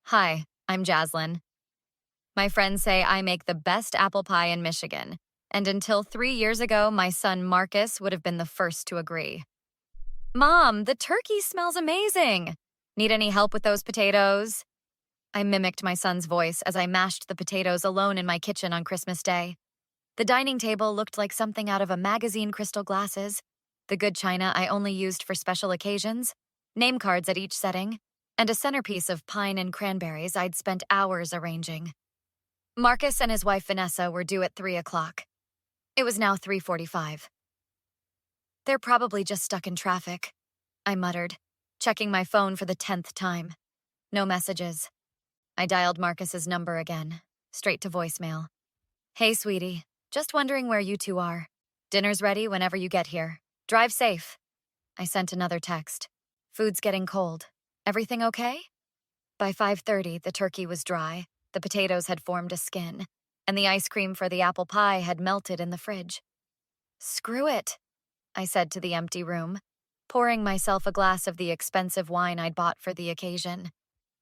Hi, I'm Jaslyn. My friends say I make the best apple pie in Michigan, and until 3 years ago, my son Marcus would have been the first to agree. Mom, the turkey smells amazing! Need any help with those potatoes? I mimicked my son's voice as I mashed the potatoes alone in my kitchen on Christmas Day. The dining table looked like something out of a magazine crystal glasses, the good china I only used for special occasions, name cards at each setting, and a centerpiece of pine and cranberries I'd spent hours arranging. Marcus and his wife Vanessa were due at 3 o'clock. It was now 3:45. They're probably just stuck in traffic, I muttered, checking my phone for the 10th time. No messages. I dialed Marcus's number again, straight to voicemail. Hey, sweetie, just wondering where you two are. Dinner's ready whenever you get here. Drive safe. I sent another text. Food's getting cold. Everything okay? By 5:30, the turkey was dry, the potatoes had formed a skin, and the ice cream for the apple pie had melted in the fridge. Screw it, I said to the empty room, pouring myself a glass of the expensive wine I'd bought for the occasion.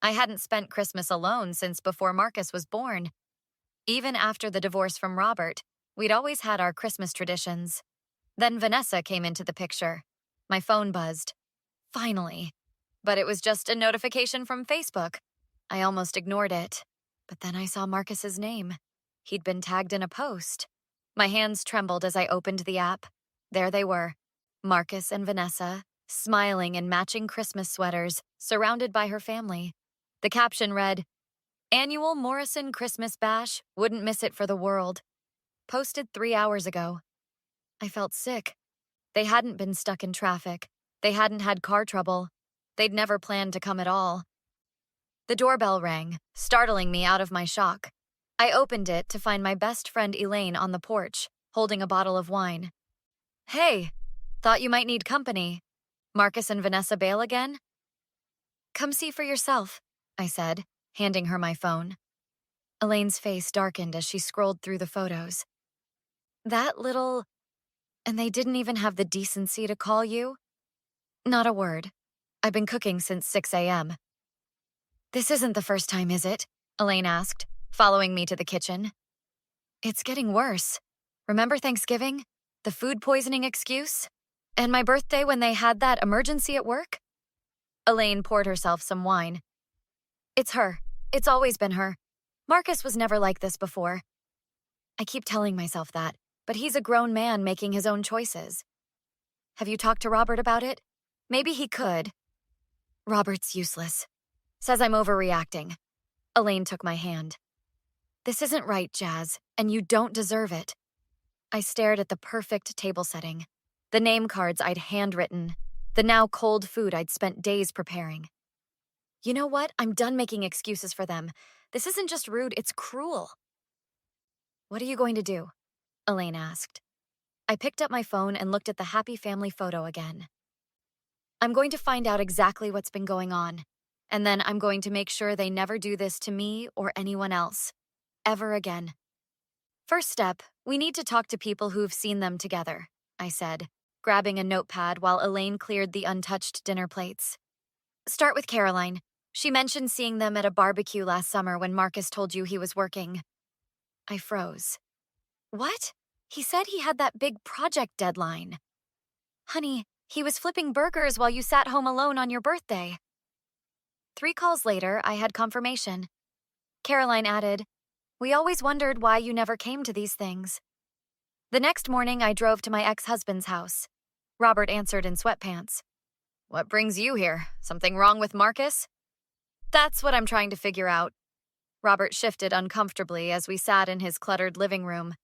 I hadn't spent Christmas alone since before Marcus was born. Even after the divorce from Robert, we'd always had our Christmas traditions. Then Vanessa came into the picture. My phone buzzed. Finally. But it was just a notification from Facebook. I almost ignored it. But then I saw Marcus's name. He'd been tagged in a post. My hands trembled as I opened the app. There they were, Marcus and Vanessa, smiling in matching Christmas sweaters, surrounded by her family. The caption read, Annual Morrison Christmas Bash, wouldn't miss it for the world. Posted 3 hours ago. I felt sick. They hadn't been stuck in traffic. They hadn't had car trouble. They'd never planned to come at all. The doorbell rang, startling me out of my shock. I opened it to find my best friend Elaine on the porch, holding a bottle of wine. Hey, thought you might need company. Marcus and Vanessa bail again? Come see for yourself, I said, handing her my phone. Elaine's face darkened as she scrolled through the photos. That little... And they didn't even have the decency to call you? Not a word. I've been cooking since 6 a.m. This isn't the first time, is it? Elaine asked, following me to the kitchen. It's getting worse. Remember Thanksgiving? The food poisoning excuse? And my birthday when they had that emergency at work? Elaine poured herself some wine. It's her. It's always been her. Marcus was never like this before. I keep telling myself that, but he's a grown man making his own choices. Have you talked to Robert about it? Maybe he could. Robert's useless. Says I'm overreacting. Elaine took my hand. This isn't right, Jazz, and you don't deserve it. I stared at the perfect table setting, the name cards I'd handwritten, the now cold food I'd spent days preparing. You know what? I'm done making excuses for them. This isn't just rude, it's cruel. What are you going to do? Elaine asked. I picked up my phone and looked at the happy family photo again. I'm going to find out exactly what's been going on, and then I'm going to make sure they never do this to me or anyone else, ever again. First step, we need to talk to people who've seen them together, I said, grabbing a notepad while Elaine cleared the untouched dinner plates. Start with Caroline. She mentioned seeing them at a barbecue last summer when Marcus told you he was working. I froze. What? He said he had that big project deadline. Honey, he was flipping burgers while you sat home alone on your birthday. 3 calls later, I had confirmation. Caroline added, We always wondered why you never came to these things. The next morning, I drove to my ex-husband's house. Robert answered in sweatpants. What brings you here? Something wrong with Marcus? That's what I'm trying to figure out. Robert shifted uncomfortably as we sat in his cluttered living room.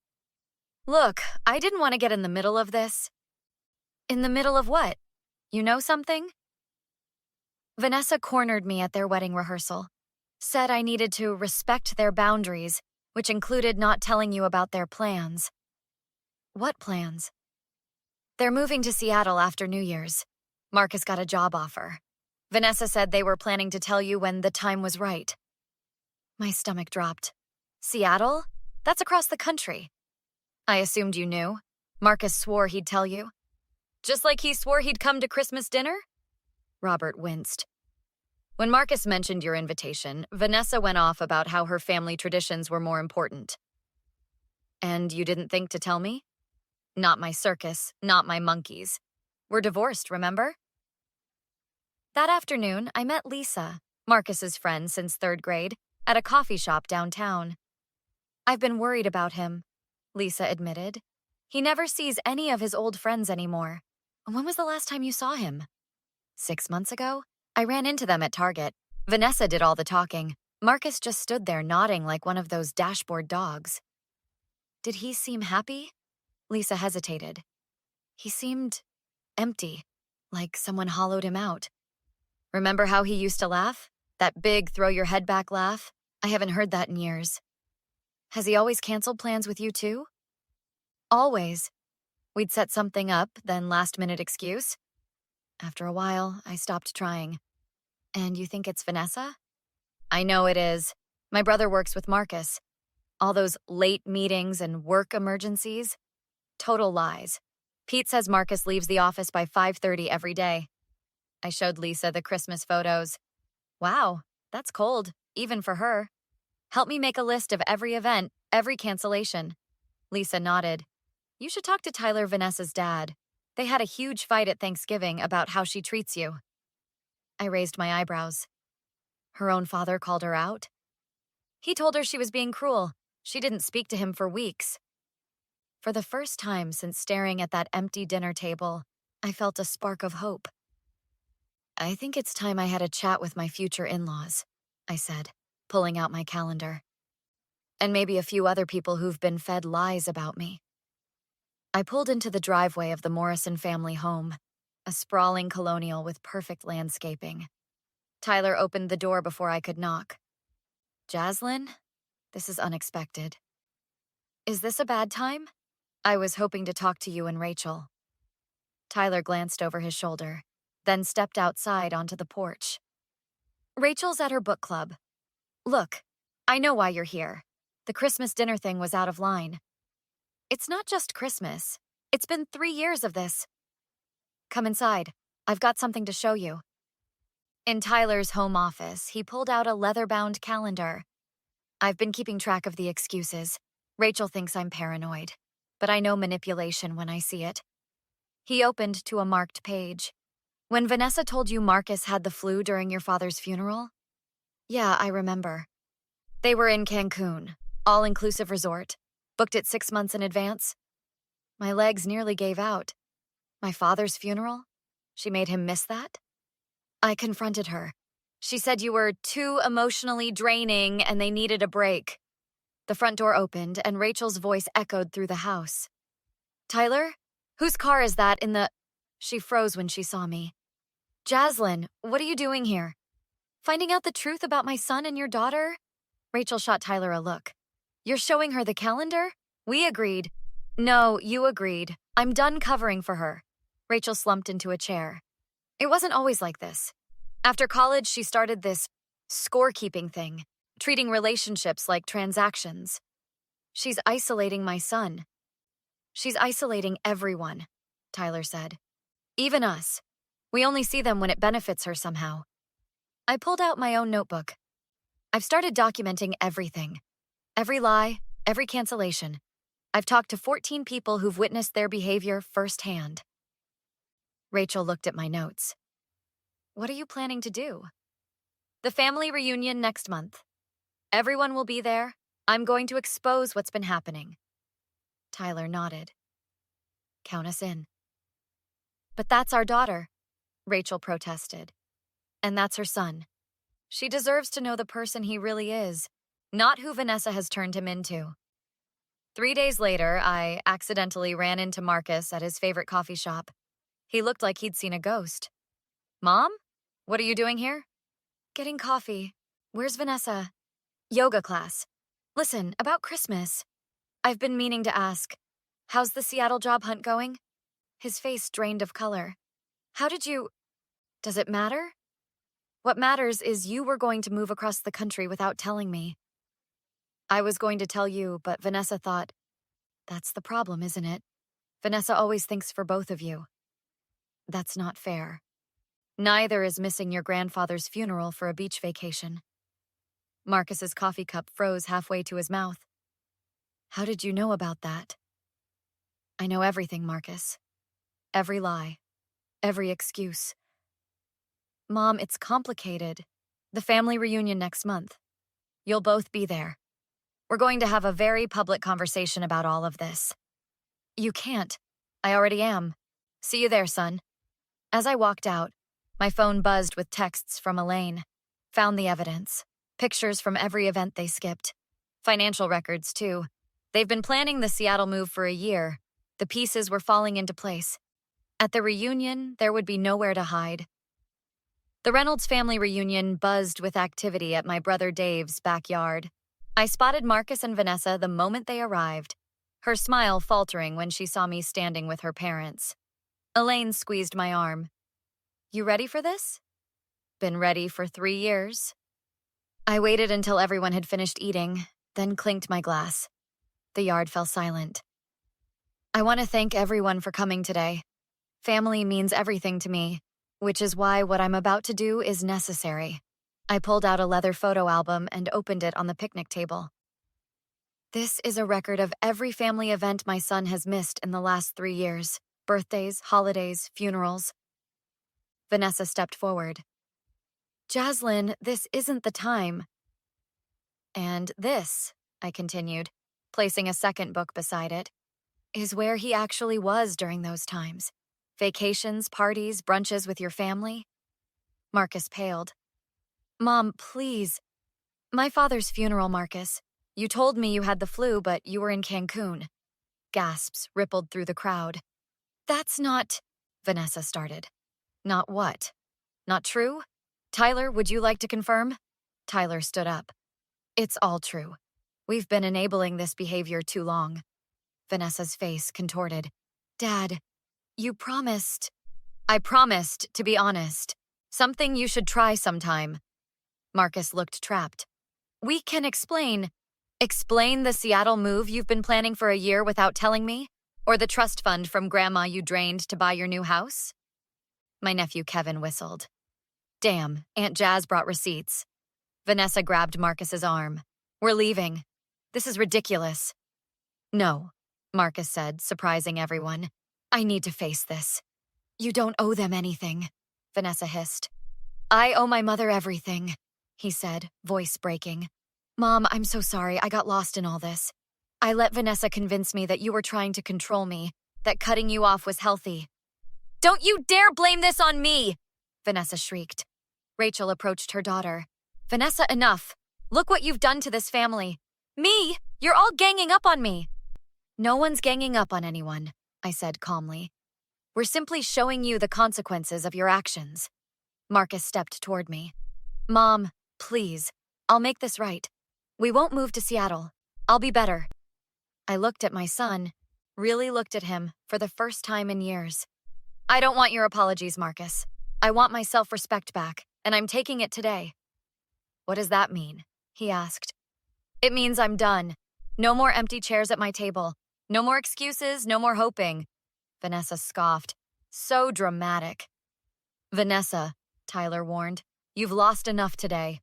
Look, I didn't want to get in the middle of this. In the middle of what? You know something? Vanessa cornered me at their wedding rehearsal. Said I needed to respect their boundaries, which included not telling you about their plans. What plans? They're moving to Seattle after New Year's. Marcus got a job offer. Vanessa said they were planning to tell you when the time was right. My stomach dropped. Seattle? That's across the country. I assumed you knew. Marcus swore he'd tell you. Just like he swore he'd come to Christmas dinner? Robert winced. When Marcus mentioned your invitation, Vanessa went off about how her family traditions were more important. And you didn't think to tell me? Not my circus, not my monkeys. We're divorced, remember? That afternoon, I met Lisa, Marcus's friend since third grade, at a coffee shop downtown. I've been worried about him, Lisa admitted. He never sees any of his old friends anymore. When was the last time you saw him? 6 months ago? I ran into them at Target. Vanessa did all the talking. Marcus just stood there nodding like one of those dashboard dogs. Did he seem happy? Lisa hesitated. He seemed empty, like someone hollowed him out. Remember how he used to laugh? That big throw-your-head-back laugh? I haven't heard that in years. Has he always canceled plans with you too? Always. We'd set something up, then last-minute excuse. After a while, I stopped trying. And you think it's Vanessa? I know it is. My brother works with Marcus. All those late meetings and work emergencies? Total lies. Pete says Marcus leaves the office by 5:30 every day. I showed Lisa the Christmas photos. Wow, that's cold, even for her. Help me make a list of every event, every cancellation. Lisa nodded. You should talk to Tyler, Vanessa's dad. They had a huge fight at Thanksgiving about how she treats you. I raised my eyebrows. Her own father called her out? He told her she was being cruel. She didn't speak to him for weeks. For the first time since staring at that empty dinner table, I felt a spark of hope. I think it's time I had a chat with my future in-laws, I said, pulling out my calendar. And maybe a few other people who've been fed lies about me. I pulled into the driveway of the Morrison family home, a sprawling colonial with perfect landscaping. Tyler opened the door before I could knock. Jaslyn, this is unexpected. Is this a bad time? I was hoping to talk to you and Rachel. Tyler glanced over his shoulder, then stepped outside onto the porch. Rachel's at her book club. Look, I know why you're here. The Christmas dinner thing was out of line. It's not just Christmas. It's been 3 years of this. Come inside. I've got something to show you. In Tyler's home office, he pulled out a leather-bound calendar. I've been keeping track of the excuses. Rachel thinks I'm paranoid, but I know manipulation when I see it. He opened to a marked page. When Vanessa told you Marcus had the flu during your father's funeral? Yeah, I remember. They were in Cancun, all-inclusive resort, booked it 6 months in advance. My legs nearly gave out. My father's funeral? She made him miss that? I confronted her. She said you were too emotionally draining and they needed a break. The front door opened and Rachel's voice echoed through the house. Tyler? Whose car is that in the... She froze when she saw me. Jaslyn, what are you doing here? Finding out the truth about my son and your daughter? Rachel shot Tyler a look. You're showing her the calendar? We agreed. No, you agreed. I'm done covering for her. Rachel slumped into a chair. It wasn't always like this. After college, she started this scorekeeping thing, treating relationships like transactions. She's isolating my son. She's isolating everyone, Tyler said. Even us. We only see them when it benefits her somehow. I pulled out my own notebook. I've started documenting everything. Every lie, every cancellation. I've talked to 14 people who've witnessed their behavior firsthand. Rachel looked at my notes. What are you planning to do? The family reunion next month. Everyone will be there. I'm going to expose what's been happening. Tyler nodded. Count us in. But that's our daughter, Rachel protested. And that's her son. She deserves to know the person he really is, not who Vanessa has turned him into. 3 days later, I accidentally ran into Marcus at his favorite coffee shop. He looked like he'd seen a ghost. Mom? What are you doing here? Getting coffee. Where's Vanessa? Yoga class. Listen, about Christmas. I've been meaning to ask. How's the Seattle job hunt going? His face drained of color. How did you... Does it matter? What matters is you were going to move across the country without telling me. I was going to tell you, but Vanessa thought, that's the problem, isn't it? Vanessa always thinks for both of you. That's not fair. Neither is missing your grandfather's funeral for a beach vacation. Marcus's coffee cup froze halfway to his mouth. How did you know about that? I know everything, Marcus. Every lie. Every excuse. Mom, it's complicated. The family reunion next month. You'll both be there. We're going to have a very public conversation about all of this. You can't. I already am. See you there, son. As I walked out, my phone buzzed with texts from Elaine. Found the evidence. Pictures from every event they skipped. Financial records, too. They've been planning the Seattle move for a year. The pieces were falling into place. At the reunion, there would be nowhere to hide. The Reynolds family reunion buzzed with activity at my brother Dave's backyard. I spotted Marcus and Vanessa the moment they arrived, her smile faltering when she saw me standing with her parents. Elaine squeezed my arm. You ready for this? Been ready for 3 years. I waited until everyone had finished eating, then clinked my glass. The yard fell silent. I want to thank everyone for coming today. Family means everything to me, which is why what I'm about to do is necessary. I pulled out a leather photo album and opened it on the picnic table. This is a record of every family event my son has missed in the last 3 years. Birthdays, holidays, funerals. Vanessa stepped forward. Jaslyn, this isn't the time. And this, I continued, placing a second book beside it, is where he actually was during those times. Vacations, parties, brunches with your family. Marcus paled. Mom, please. My father's funeral, Marcus. You told me you had the flu, but you were in Cancun. Gasps rippled through the crowd. That's not... Vanessa started. Not what? Not true? Tyler, would you like to confirm? Tyler stood up. It's all true. We've been enabling this behavior too long. Vanessa's face contorted. Dad, you promised... I promised, to be honest. Something you should try sometime. Marcus looked trapped. We can explain. Explain the Seattle move you've been planning for a year without telling me? Or the trust fund from Grandma you drained to buy your new house? My nephew Kevin whistled. Damn, Aunt Jazz brought receipts. Vanessa grabbed Marcus's arm. We're leaving. This is ridiculous. No, Marcus said, surprising everyone. I need to face this. You don't owe them anything, Vanessa hissed. I owe my mother everything, he said, voice breaking. Mom, I'm so sorry I got lost in all this. I let Vanessa convince me that you were trying to control me, that cutting you off was healthy. Don't you dare blame this on me, Vanessa shrieked. Rachel approached her daughter. Vanessa, enough. Look what you've done to this family. Me? You're all ganging up on me. No one's ganging up on anyone, I said calmly. We're simply showing you the consequences of your actions. Marcus stepped toward me. Mom, please, I'll make this right. We won't move to Seattle. I'll be better. I looked at my son, really looked at him for the first time in years. I don't want your apologies, Marcus. I want my self-respect back, and I'm taking it today. What does that mean? He asked. It means I'm done. No more empty chairs at my table. No more excuses, no more hoping. Vanessa scoffed. So dramatic. Vanessa, Tyler warned, you've lost enough today.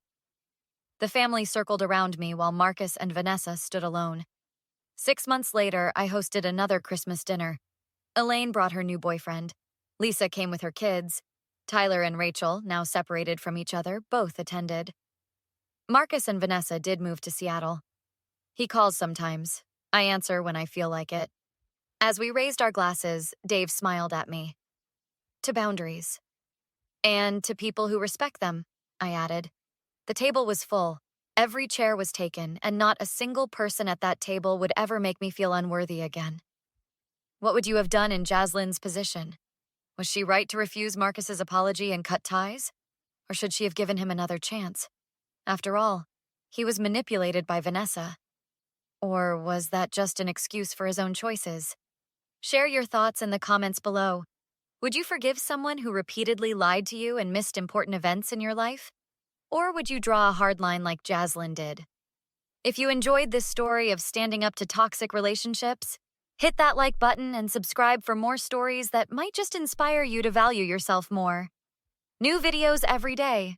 The family circled around me while Marcus and Vanessa stood alone. 6 months later, I hosted another Christmas dinner. Elaine brought her new boyfriend. Lisa came with her kids. Tyler and Rachel, now separated from each other, both attended. Marcus and Vanessa did move to Seattle. He calls sometimes. I answer when I feel like it. As we raised our glasses, Dave smiled at me. To boundaries. And to people who respect them, I added. The table was full. Every chair was taken, and not a single person at that table would ever make me feel unworthy again. What would you have done in Jaslyn's position? Was she right to refuse Marcus's apology and cut ties? Or should she have given him another chance? After all, he was manipulated by Vanessa. Or was that just an excuse for his own choices? Share your thoughts in the comments below. Would you forgive someone who repeatedly lied to you and missed important events in your life? Or would you draw a hard line like Jaslyn did? If you enjoyed this story of standing up to toxic relationships, hit that like button and subscribe for more stories that might just inspire you to value yourself more. New videos every day.